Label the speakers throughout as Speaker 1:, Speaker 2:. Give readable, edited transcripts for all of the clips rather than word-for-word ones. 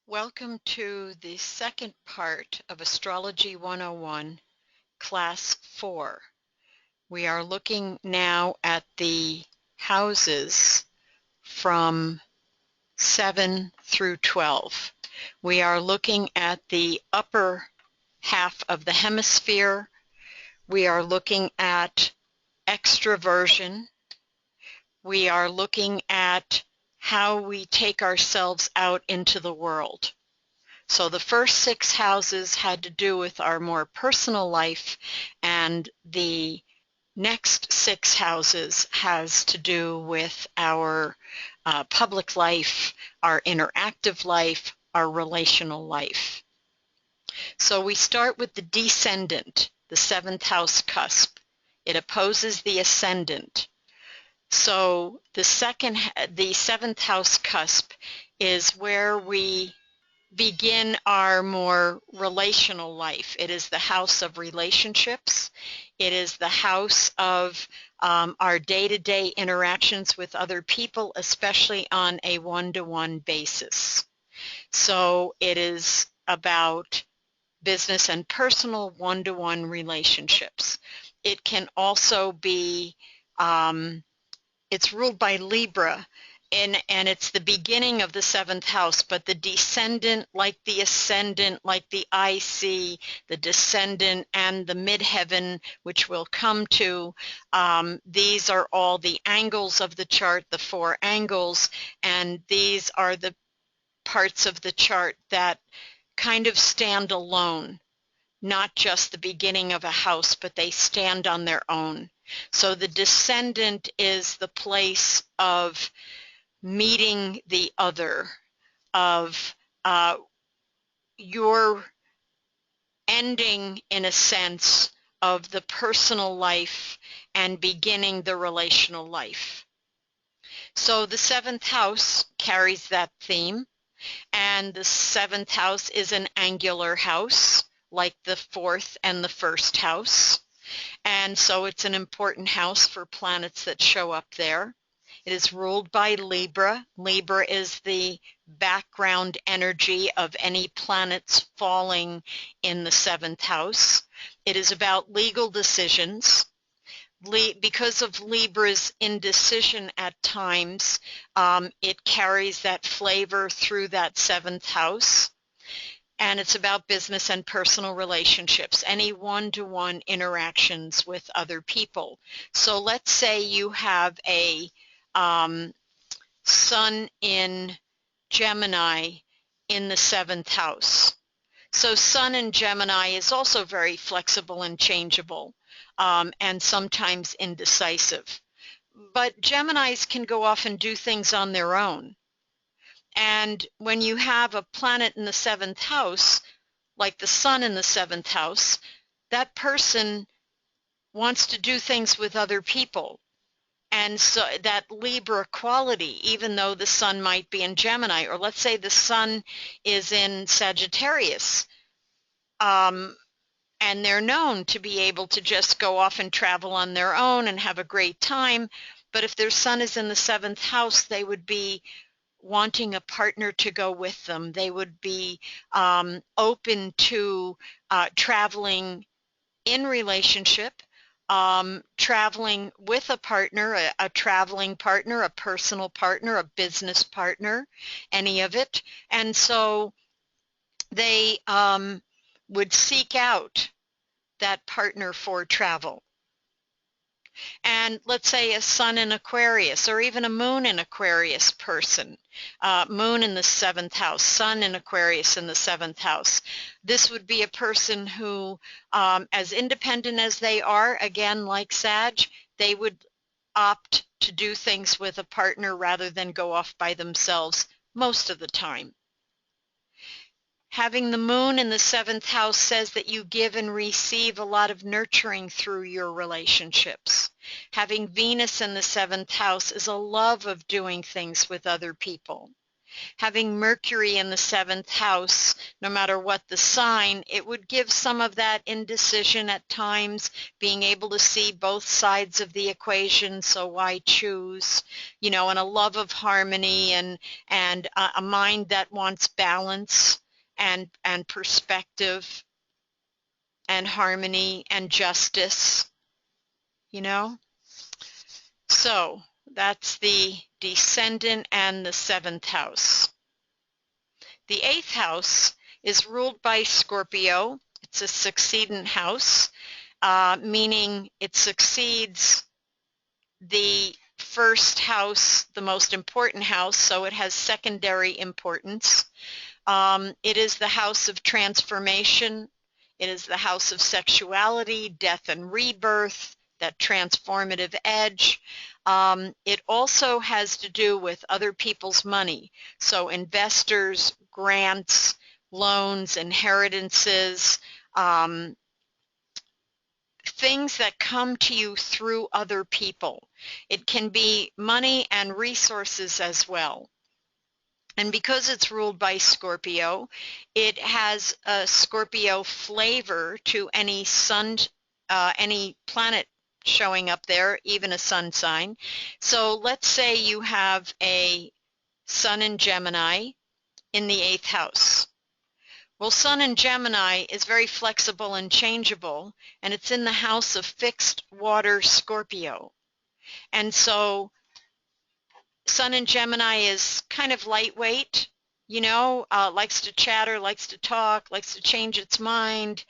Speaker 1: Welcome to the second part of Astrology 101, Class 4. We are looking now at the houses from 7 through 12. We are looking at the upper half of the hemisphere. We are looking at extroversion. We are looking at how we take ourselves out into the world. So the first 6 houses had to do with our more personal life, and the next 6 houses has to do with our public life, our interactive life, our relational life. So we start with the descendant, the 7th house cusp. It opposes the ascendant. So the 7th house cusp is where we begin our more relational life. It is the house of relationships. It is the house of our day-to-day interactions with other people, especially on a one-to-one basis. So it is about business and personal one-to-one relationships. It can also be, it's ruled by Libra, and it's the beginning of the 7th house, but the descendant, like the ascendant, like the IC, the descendant, and the midheaven, which we'll come to, these are all the angles of the chart, the 4 angles, and these are the parts of the chart that kind of stand alone, not just the beginning of a house, but they stand on their own. So the descendant is the place of meeting the other, of your ending, in a sense, of the personal life and beginning the relational life. So the 7th house carries that theme, and the 7th house is an angular house, like the 4th and the 1st house. And so it's an important house for planets that show up there. It is ruled by Libra. Libra is the background energy of any planets falling in the 7th house. It is about legal decisions. Because of Libra's indecision at times, it carries that flavor through that 7th house. And it's about business and personal relationships, any one-to-one interactions with other people. So let's say you have a Sun in Gemini in the 7th house. So Sun in Gemini is also very flexible and changeable, and sometimes indecisive. But Geminis can go off and do things on their own. And when you have a planet in the 7th house, like the Sun in the 7th house, that person wants to do things with other people. And so that Libra quality, even though the Sun might be in Gemini, or let's say the Sun is in Sagittarius, and they're known to be able to just go off and travel on their own and have a great time. But if their Sun is in the 7th house, they would be wanting a partner to go with them. They would be open to traveling in relationship, traveling with a partner, a traveling partner, a personal partner, a business partner, any of it. And so they would seek out that partner for travel. And let's say a Sun in Aquarius, or even a Moon in Aquarius person, Moon in the 7th house, Sun in Aquarius in the 7th house. This would be a person who, as independent as they are, again, like Sag, they would opt to do things with a partner rather than go off by themselves most of the time. Having the Moon in the 7th house says that you give and receive a lot of nurturing through your relationships. Having Venus in the 7th house is a love of doing things with other people. Having Mercury in the 7th house, no matter what the sign, it would give some of that indecision at times, being able to see both sides of the equation, so why choose, and a love of harmony and a mind that wants balance and perspective and harmony and justice, So that's the descendant and the 7th house. The 8th house is ruled by Scorpio. It's a succedent house, meaning it succeeds the first house, the most important house, so it has secondary importance. It is the house of transformation. It is the house of sexuality, death and rebirth, that transformative edge. It also has to do with other people's money. So investors, grants, loans, inheritances, things that come to you through other people. It can be money and resources as well. And because it's ruled by Scorpio, it has a Scorpio flavor to any sun, any planet showing up there, even a sun sign. So let's say you have a sun in Gemini in the 8th house. Well, sun in Gemini is very flexible and changeable, and it's in the house of fixed water Scorpio. And so sun in Gemini is kind of lightweight, likes to chatter, likes to talk, likes to change its mind.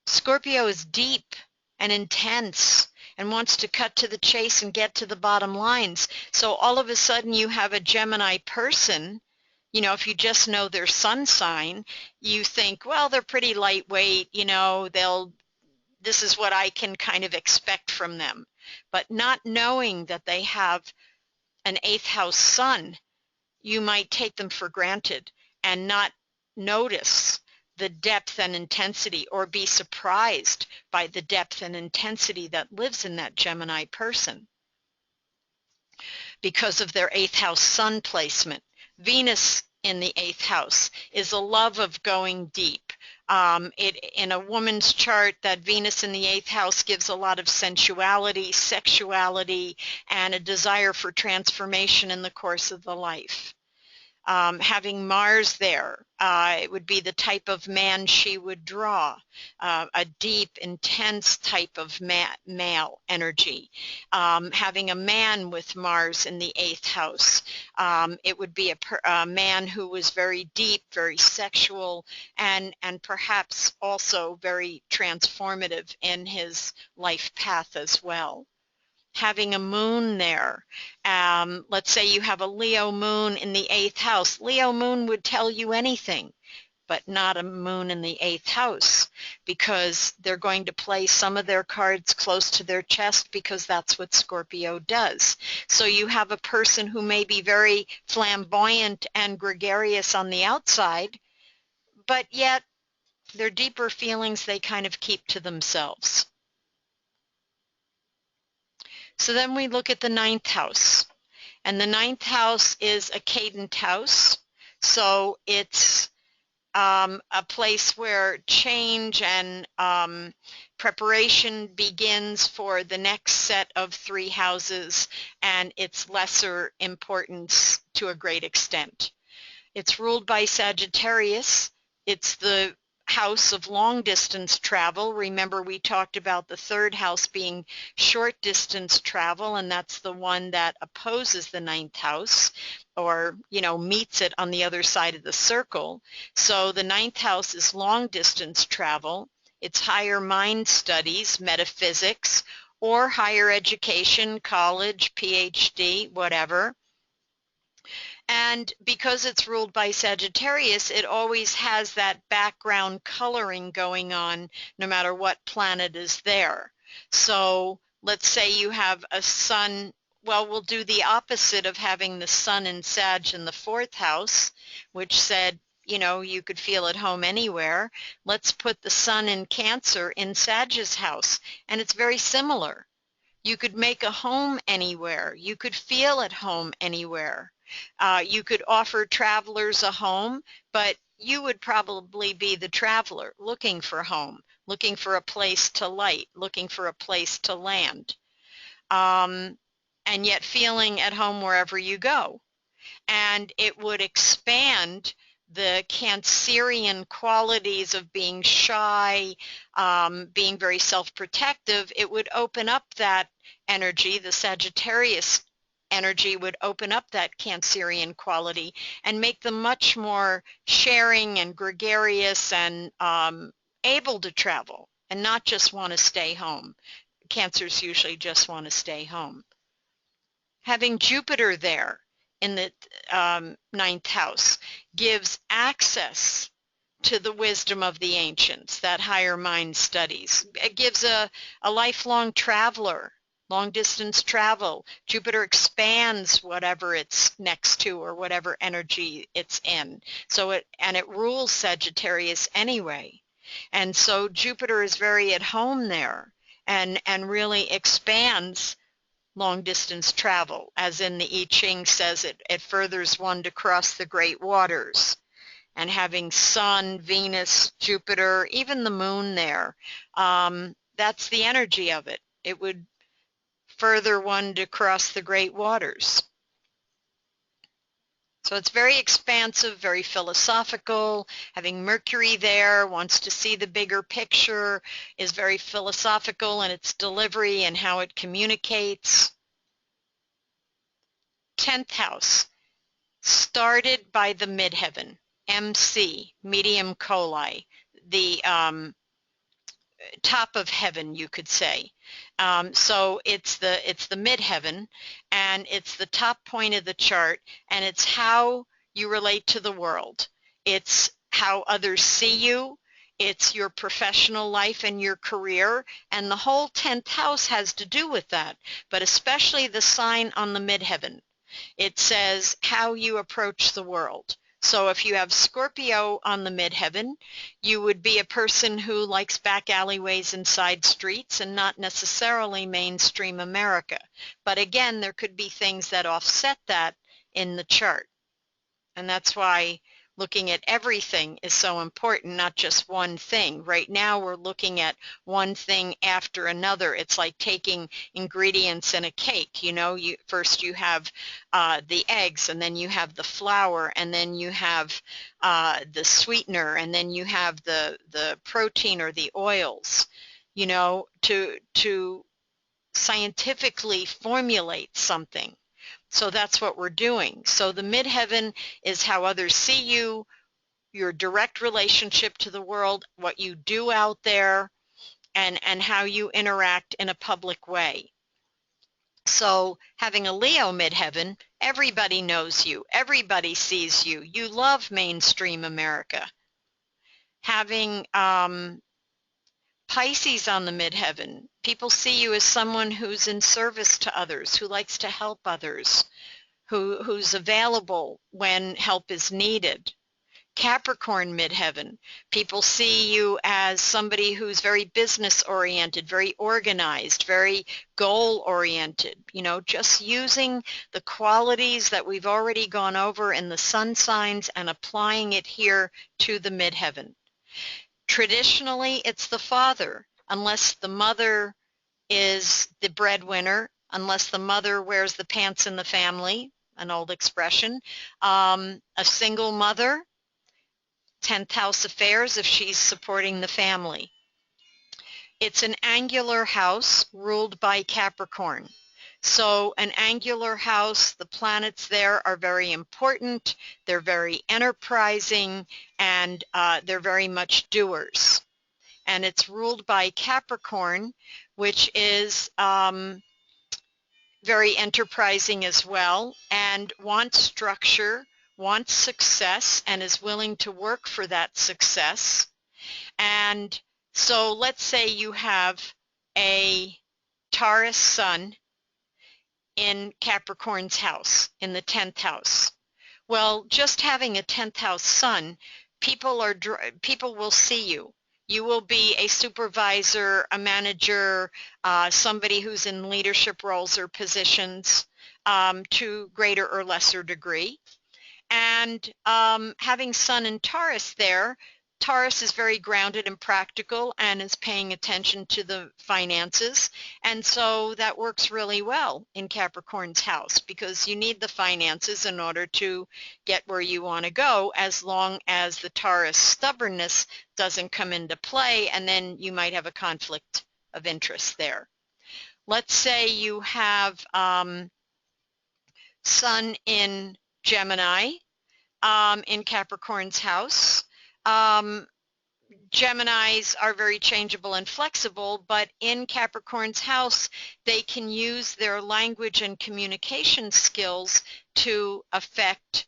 Speaker 1: Scorpio is deep and intense and wants to cut to the chase and get to the bottom lines. So all of a sudden you have a Gemini person, if you just know their sun sign, you think, well, they're pretty lightweight, this is what I can kind of expect from them. But not knowing that they have an 8th house sun, you might take them for granted and not notice the depth and intensity, or be surprised by the depth and intensity that lives in that Gemini person because of their 8th house sun placement. Venus in the 8th house is a love of going deep. In a woman's chart, that Venus in the 8th house gives a lot of sensuality, sexuality, and a desire for transformation in the course of the life. Having Mars there, it would be the type of man she would draw, a deep, intense type of male energy. Having a man with Mars in the 8th house, it would be a man who was very deep, very sexual, and perhaps also very transformative in his life path as well. Having a moon there. Let's say you have a Leo moon in the 8th house. Leo moon would tell you anything, but not a moon in the 8th house, because they're going to play some of their cards close to their chest, because that's what Scorpio does. So you have a person who may be very flamboyant and gregarious on the outside, but yet their deeper feelings they kind of keep to themselves. So then we look at the 9th house, and the 9th house is a cadent house, so it's a place where change and preparation begins for the next set of 3 houses, and its lesser importance to a great extent. It's ruled by Sagittarius. It's the house of long distance travel. Remember, we talked about the 3rd house being short distance travel, and that's the one that opposes the 9th house, or meets it on the other side of the circle. So the 9th house is long distance travel. It's higher mind studies, metaphysics, or higher education, college, PhD, whatever. And because it's ruled by Sagittarius, it always has that background coloring going on no matter what planet is there. So let's say you have a sun, well, we'll do the opposite of having the sun in Sag in the 4th house, which said, you could feel at home anywhere. Let's put the sun in Cancer in Sag's house, and it's very similar. You could make a home anywhere. You could feel at home anywhere. You could offer travelers a home, but you would probably be the traveler looking for a home, looking for a place to light, looking for a place to land, and yet feeling at home wherever you go. And it would expand the Cancerian qualities of being shy, being very self-protective. It would open up that energy. The Sagittarius energy would open up that Cancerian quality and make them much more sharing and gregarious and able to travel and not just want to stay home. Cancers usually just want to stay home. Having Jupiter there in the ninth house gives access to the wisdom of the ancients, that higher mind studies. It gives a lifelong traveler, long distance travel. Jupiter expands whatever it's next to or whatever energy it's in. So it rules Sagittarius anyway. And so Jupiter is very at home there and really expands long-distance travel, as in the I Ching says it furthers one to cross the great waters. And having Sun, Venus, Jupiter, even the Moon there, that's the energy of it. It would further one to cross the great waters. So it's very expansive, very philosophical. Having Mercury there, wants to see the bigger picture, is very philosophical in its delivery and how it communicates. 10th house, started by the midheaven, MC, medium coli, the top of heaven, you could say. So it's the midheaven, and it's the top point of the chart, and it's how you relate to the world. It's how others see you. It's your professional life and your career, and the whole 10th house has to do with that, but especially the sign on the midheaven. It says how you approach the world. So if you have Scorpio on the midheaven, you would be a person who likes back alleyways and side streets and not necessarily mainstream America. But again, there could be things that offset that in the chart. And that's why looking at everything is so important, not just one thing. Right now we're looking at one thing after another. It's like taking ingredients in a cake. You know, first you have the eggs, and then you have the flour, and then you have the sweetener, and then you have the protein or the oils, you know, to scientifically formulate something. So that's what we're doing. So the midheaven is how others see you, your direct relationship to the world, what you do out there, and how you interact in a public way. So having a Leo midheaven, everybody knows you, everybody sees you, you love mainstream America. Having Pisces on the midheaven, people see you as someone who's in service to others, who likes to help others, who's available when help is needed. Capricorn midheaven, people see you as somebody who's very business oriented, very organized, very goal oriented, you know, just using the qualities that we've already gone over in the sun signs and applying it here to the midheaven. Traditionally, it's the father, unless the mother is the breadwinner, unless the mother wears the pants in the family, an old expression. A single mother, 10th house affairs if she's supporting the family. It's an angular house ruled by Capricorn. So an angular house, the planets there are very important, they're very enterprising, and they're very much doers. And it's ruled by Capricorn, which is very enterprising as well, and wants structure, wants success, and is willing to work for that success. And so let's say you have a Taurus sun in Capricorn's house, in the 10th house. Well, just having a 10th house sun, people will see you. You will be a supervisor, a manager, somebody who's in leadership roles or positions. to greater or lesser degree. And having Sun in Taurus there, Taurus is very grounded and practical and is paying attention to the finances. And so that works really well in Capricorn's house because you need the finances in order to get where you want to go, as long as the Taurus stubbornness doesn't come into play, and then you might have a conflict of interest there. Let's say you have Sun in Gemini in Capricorn's house. Geminis are very changeable and flexible, but in Capricorn's house, they can use their language and communication skills to affect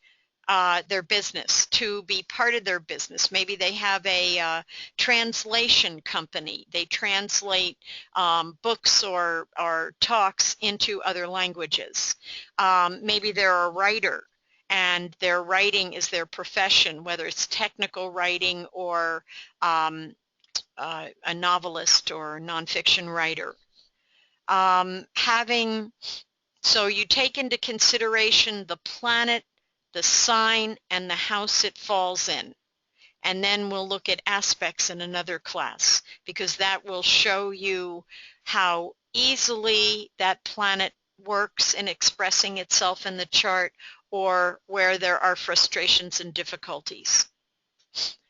Speaker 1: their business, to be part of their business. Maybe they have a translation company. They translate books or talks into other languages. Maybe they're a writer, and their writing is their profession, whether it's technical writing or a novelist or nonfiction writer. So you take into consideration the planet, the sign, and the house it falls in. And then we'll look at aspects in another class, because that will show you how easily that planet works in expressing itself in the chart, or where there are frustrations and difficulties.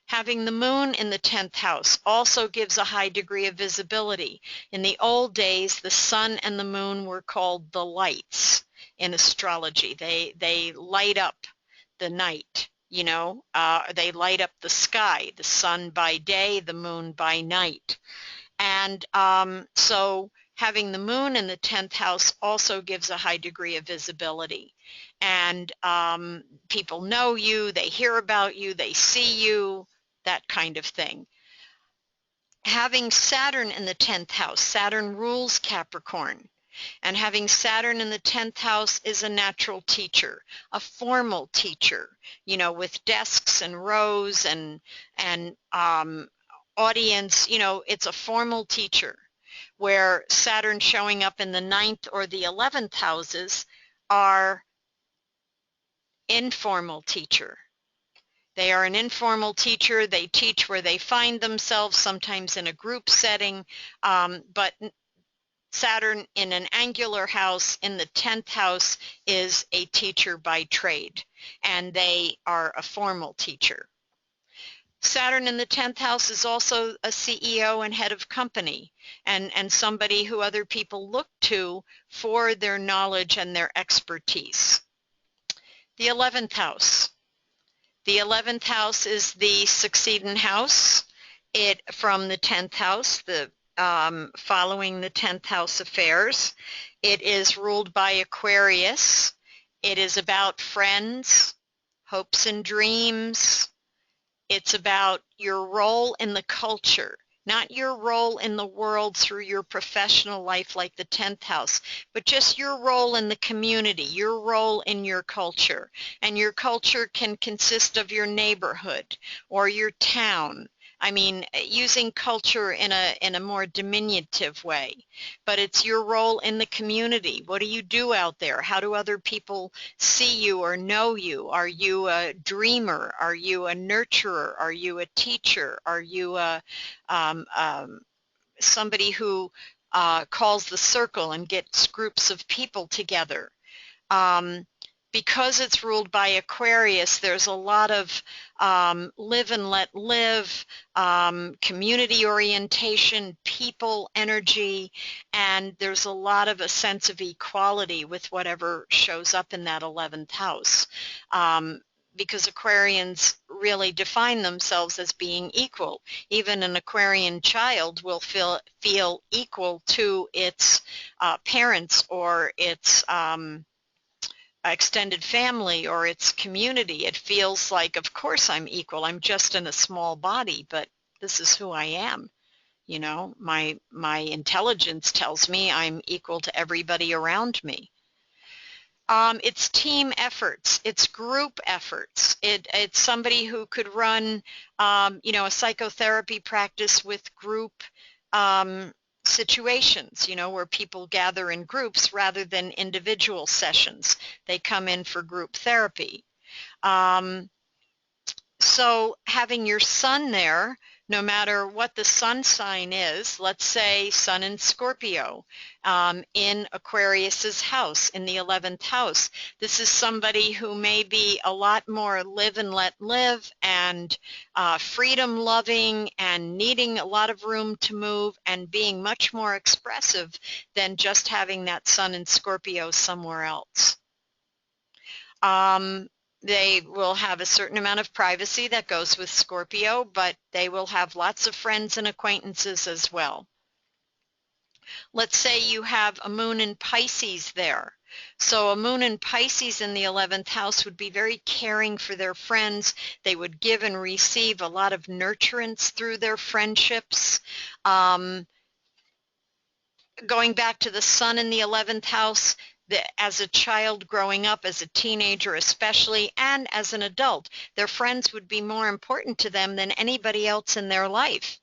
Speaker 1: Having the moon in the 10th house also gives a high degree of visibility. In the old days, the sun and the moon were called the lights in astrology. They light up the night, you know, they light up the sky, the sun by day, the moon by night. And so having the moon in the 10th house also gives a high degree of visibility. And people know you, they hear about you, they see you, that kind of thing. Having Saturn in the 10th house, Saturn rules Capricorn. And having Saturn in the 10th house is a natural teacher, a formal teacher, you know, with desks and rows and audience, you know, it's a formal teacher, where Saturn showing up in the 9th or the 11th houses are informal teacher. They are an informal teacher. They teach where they find themselves, sometimes in a group setting, but Saturn in an angular house in the 10th house is a teacher by trade, and they are a formal teacher. Saturn in the 10th house is also a CEO and head of company, and somebody who other people look to for their knowledge and their expertise. The 11th house. The 11th house is the succeeding house. It from the 10th house, the following the 10th house affairs. It is ruled by Aquarius. It is about friends, hopes and dreams. It's about your role in the culture, not your role in the world through your professional life like the 10th house, but just your role in the community, your role in your culture. And your culture can consist of your neighborhood or your town. I mean, using culture in a more diminutive way, but it's your role in the community. What do you do out there? How do other people see you or know you? Are you a dreamer? Are you a nurturer? Are you a teacher? Are you a somebody who calls the circle and gets groups of people together? Because it's ruled by Aquarius, there's a lot of live and let live, community orientation, people energy, and there's a lot of a sense of equality with whatever shows up in that 11th house. Because Aquarians really define themselves as being equal. Even an Aquarian child will feel equal to its parents or its extended family or its community. It feels like, of course I'm equal. I'm just in a small body, but this is who I am. You know, my intelligence tells me I'm equal to everybody around me. It's team efforts. It's group efforts. It's somebody who could run, you know, a psychotherapy practice with group situations, where people gather in groups rather than individual sessions. They come in for group therapy. So having your sun there, no matter what the sun sign is, let's say sun in Scorpio, in Aquarius's house, in the 11th house, this is somebody who may be a lot more live and let live and freedom loving and needing a lot of room to move and being much more expressive than just having that sun in Scorpio somewhere else. They will have a certain amount of privacy that goes with Scorpio, but they will have lots of friends and acquaintances as well. Let's say you have a moon in Pisces there. So a moon in Pisces in the 11th house would be very caring for their friends. They would give and receive a lot of nurturance through their friendships. Going back to the sun in the 11th house, as a child growing up, as a teenager especially, and as an adult, their friends would be more important to them than anybody else in their life.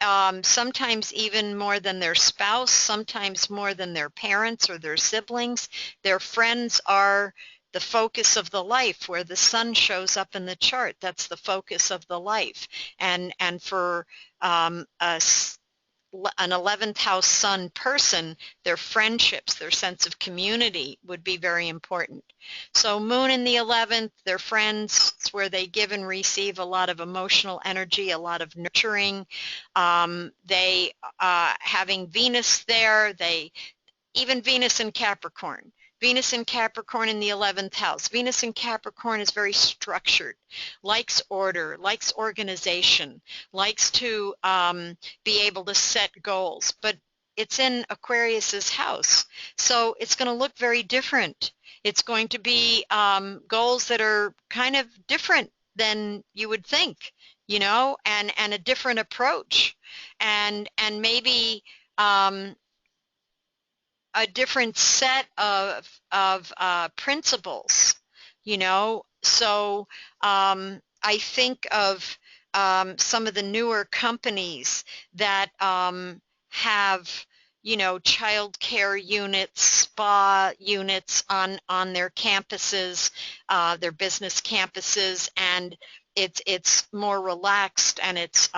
Speaker 1: Sometimes even more than their spouse, sometimes more than their parents or their siblings. Their friends are the focus of the life, where the sun shows up in the chart. That's the focus of the life. And for an 11th house sun person, their friendships, their sense of community would be very important. So moon in the 11th, their friends, it's where they give and receive a lot of emotional energy, a lot of nurturing. They having Venus there, even Venus in Capricorn. Venus in Capricorn in the 11th house. Venus in Capricorn is very structured, likes order, likes organization, likes to be able to set goals, but it's in Aquarius's house, so it's going to look very different. It's going to be goals that are kind of different than you would think, and a different approach, and maybe a different set of principles, So I think of some of the newer companies that have, child care units, spa units on their campuses, their business campuses, and it's more relaxed, and it's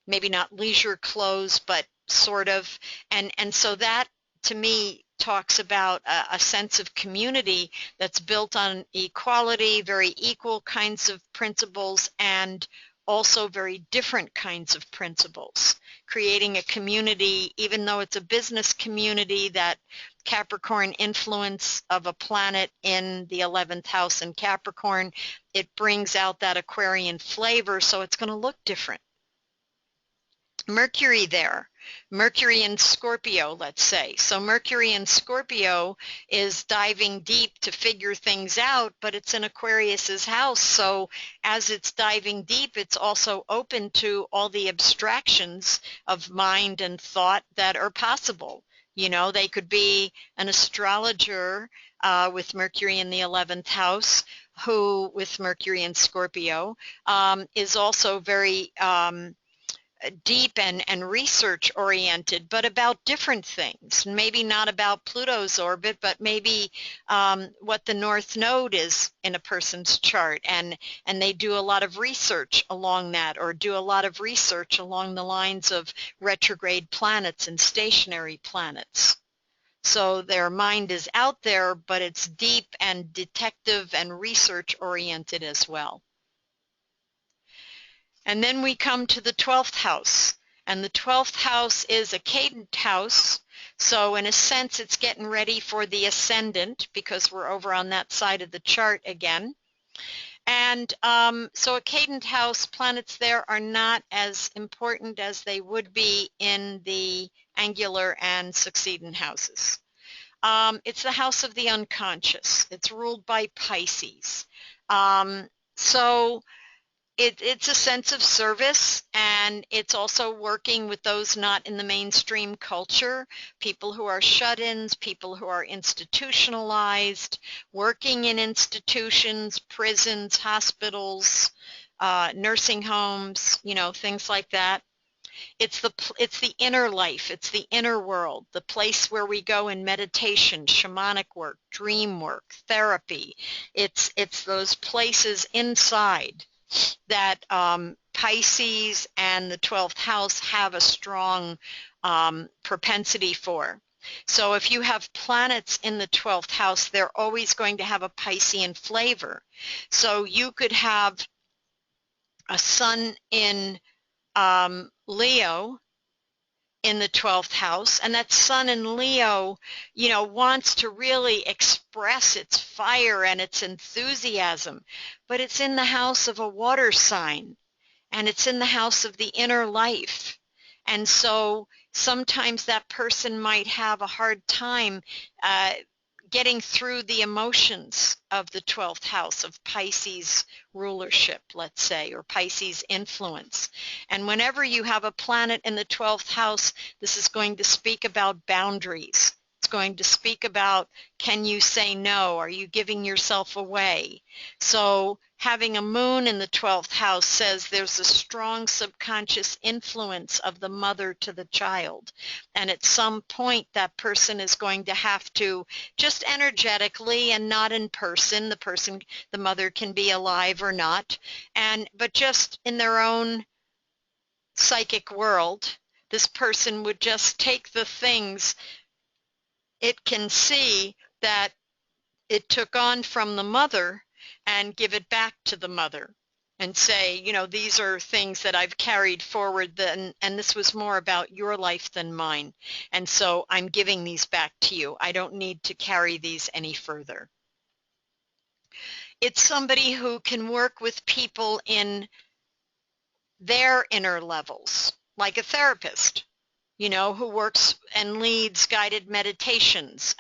Speaker 1: maybe not leisure clothes, but sort of, and so that to me talks about a sense of community that's built on equality, very equal kinds of principles, and also very different kinds of principles, creating a community, even though it's a business community, that Capricorn influence of a planet in the 11th house in Capricorn, it brings out that Aquarian flavor, so it's going to look different. Mercury there, Mercury in Scorpio, let's say. So Mercury in Scorpio is diving deep to figure things out, but it's in Aquarius's house. So as it's diving deep, it's also open to all the abstractions of mind and thought that are possible. They could be an astrologer with Mercury in the 11th house, who, with Mercury in Scorpio, is also very deep and research oriented, but about different things. Maybe not about Pluto's orbit, but maybe what the North Node is in a person's chart, and they do a lot of research along that, or do a lot of research along the lines of retrograde planets and stationary planets. So their mind is out there, but it's deep and detective and research oriented as well. And then we come to the 12th house, and the 12th house is a cadent house, so in a sense it's getting ready for the ascendant, because we're over on that side of the chart again. And so a cadent house, planets there are not as important as they would be in the angular and succedent houses. It's the house of the unconscious. It's ruled by Pisces. So it's a sense of service, and it's also working with those not in the mainstream culture, people who are shut-ins, people who are institutionalized, working in institutions, prisons, hospitals, nursing homes, things like that. It's the inner life. It's the inner world, the place where we go in meditation, shamanic work, dream work, therapy. It's those places inside that Pisces and the 12th house have a strong propensity for. So if you have planets in the 12th house, they're always going to have a Piscean flavor. So you could have a sun in Leo in the 12th house, and that sun in Leo, wants to really express its fire and its enthusiasm, but it's in the house of a water sign, and it's in the house of the inner life. And so sometimes that person might have a hard time getting through the emotions of the 12th house of Pisces rulership, let's say, or Pisces influence. And whenever you have a planet in the 12th house, this is going to speak about boundaries. It's going to speak about, can you say no? Are you giving yourself away? So having a moon in the 12th house says there's a strong subconscious influence of the mother to the child. And at some point, that person is going to have to, just energetically and not in person, the mother can be alive or not, but just in their own psychic world, this person would just take the things it can see that it took on from the mother and give it back to the mother and say, these are things that I've carried forward, and this was more about your life than mine. And so I'm giving these back to you. I don't need to carry these any further. It's somebody who can work with people in their inner levels, like a therapist, who works and leads guided meditations,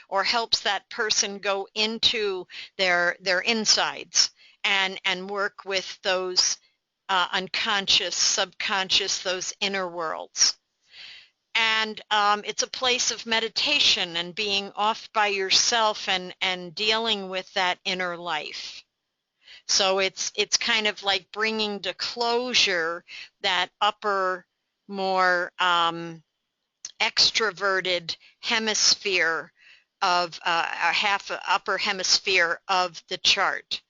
Speaker 1: or helps that person go into their insides and work with those unconscious, subconscious, those inner worlds. And it's a place of meditation and being off by yourself and dealing with that inner life. So it's kind of like bringing to closure that upper, more extroverted hemisphere of upper hemisphere of the chart.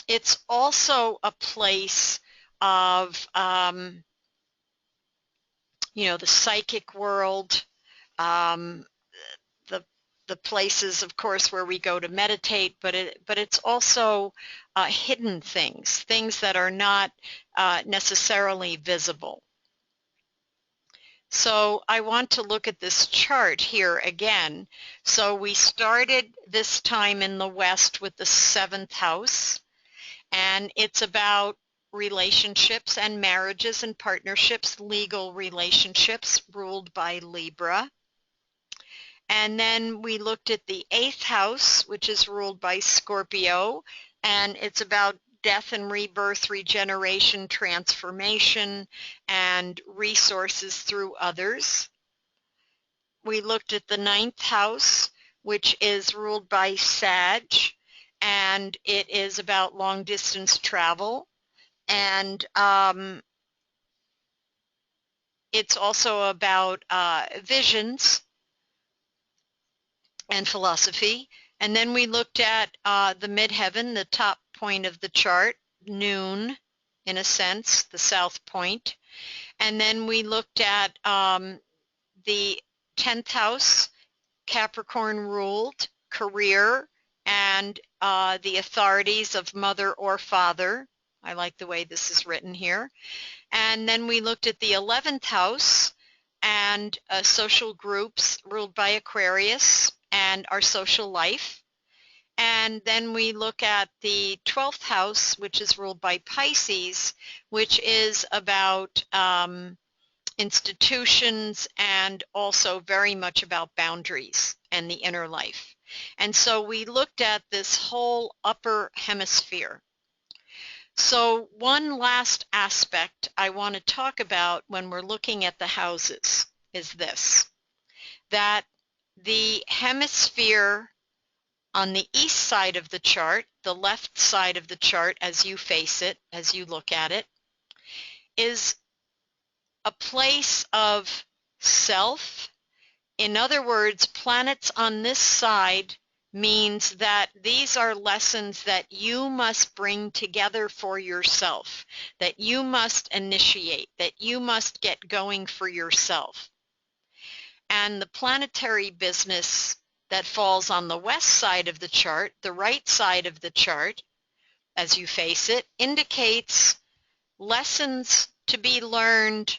Speaker 1: It's also a place of the psychic world, the places, of course, where we go to meditate, but it's also hidden things that are not necessarily visible. So I want to look at this chart here again. So we started this time in the West with the 7th house, and it's about relationships and marriages and partnerships, legal relationships ruled by Libra. And then we looked at the 8th house, which is ruled by Scorpio, and it's about death and rebirth, regeneration, transformation, and resources through others. We looked at the 9th house, which is ruled by Sag, and it is about long distance travel. And it's also about visions and philosophy. And then we looked at the midheaven, the top point of the chart, noon, in a sense, the south point. And then we looked at the 10th house, Capricorn ruled, career, and the authorities of mother or father. I like the way this is written here. And then we looked at the 11th house and social groups ruled by Aquarius and our social life. And then we look at the 12th house, which is ruled by Pisces, which is about institutions and also very much about boundaries and the inner life. And so we looked at this whole upper hemisphere. So one last aspect I want to talk about when we're looking at the houses is this, that the hemisphere on the east side of the chart, the left side of the chart as you face it, as you look at it, is a place of self. In other words, planets on this side means that these are lessons that you must bring together for yourself, that you must initiate, that you must get going for yourself. And the planetary business that falls on the west side of the chart, the right side of the chart, as you face it, indicates lessons to be learned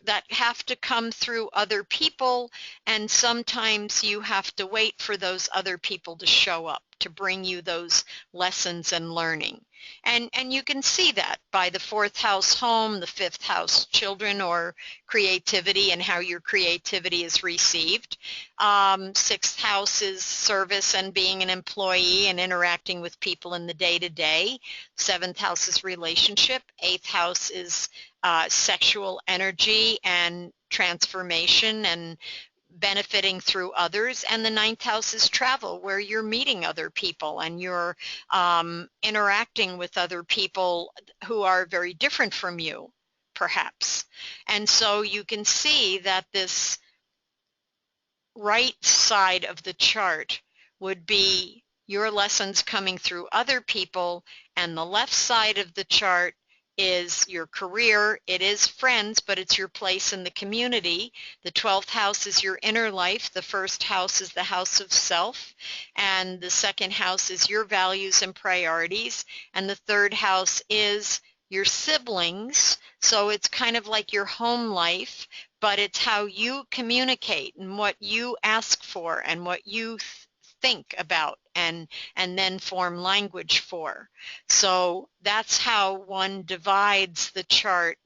Speaker 1: that have to come through other people, and sometimes you have to wait for those other people to show up to bring you those lessons and learning. And you can see that by the fourth house home, the fifth house children or creativity and how your creativity is received. Sixth house is service and being an employee and interacting with people in the day-to-day. Seventh house is relationship. Eighth house is sexual energy and transformation and benefiting through others. And the ninth house is travel, where you're meeting other people and you're interacting with other people who are very different from you, perhaps. And so you can see that this right side of the chart would be your lessons coming through other people, and the left side of the chart is your career. It is friends, but it's your place in the community. The 12th house is your inner life. The first house is the house of self, and the second house is your values and priorities, and the third house is your siblings. So it's kind of like your home life, but it's how you communicate and what you ask for and what you think about and then form language for. So that's how one divides the chart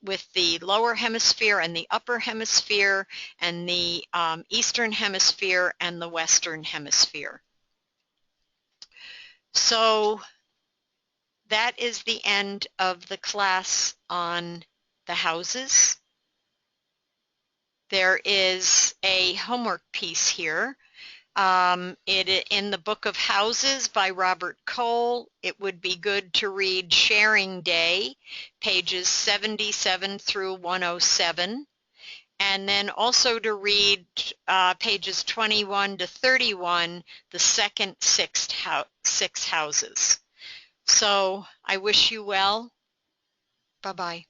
Speaker 1: with the lower hemisphere and the upper hemisphere and the eastern hemisphere and the western hemisphere. So that is the end of the class on the houses. There is a homework piece here. In the Book of Houses by Robert Cole, it would be good to read Sharing Day, pages 77 through 107, and then also to read pages 21 to 31, the second six houses. So I wish you well. Bye-bye.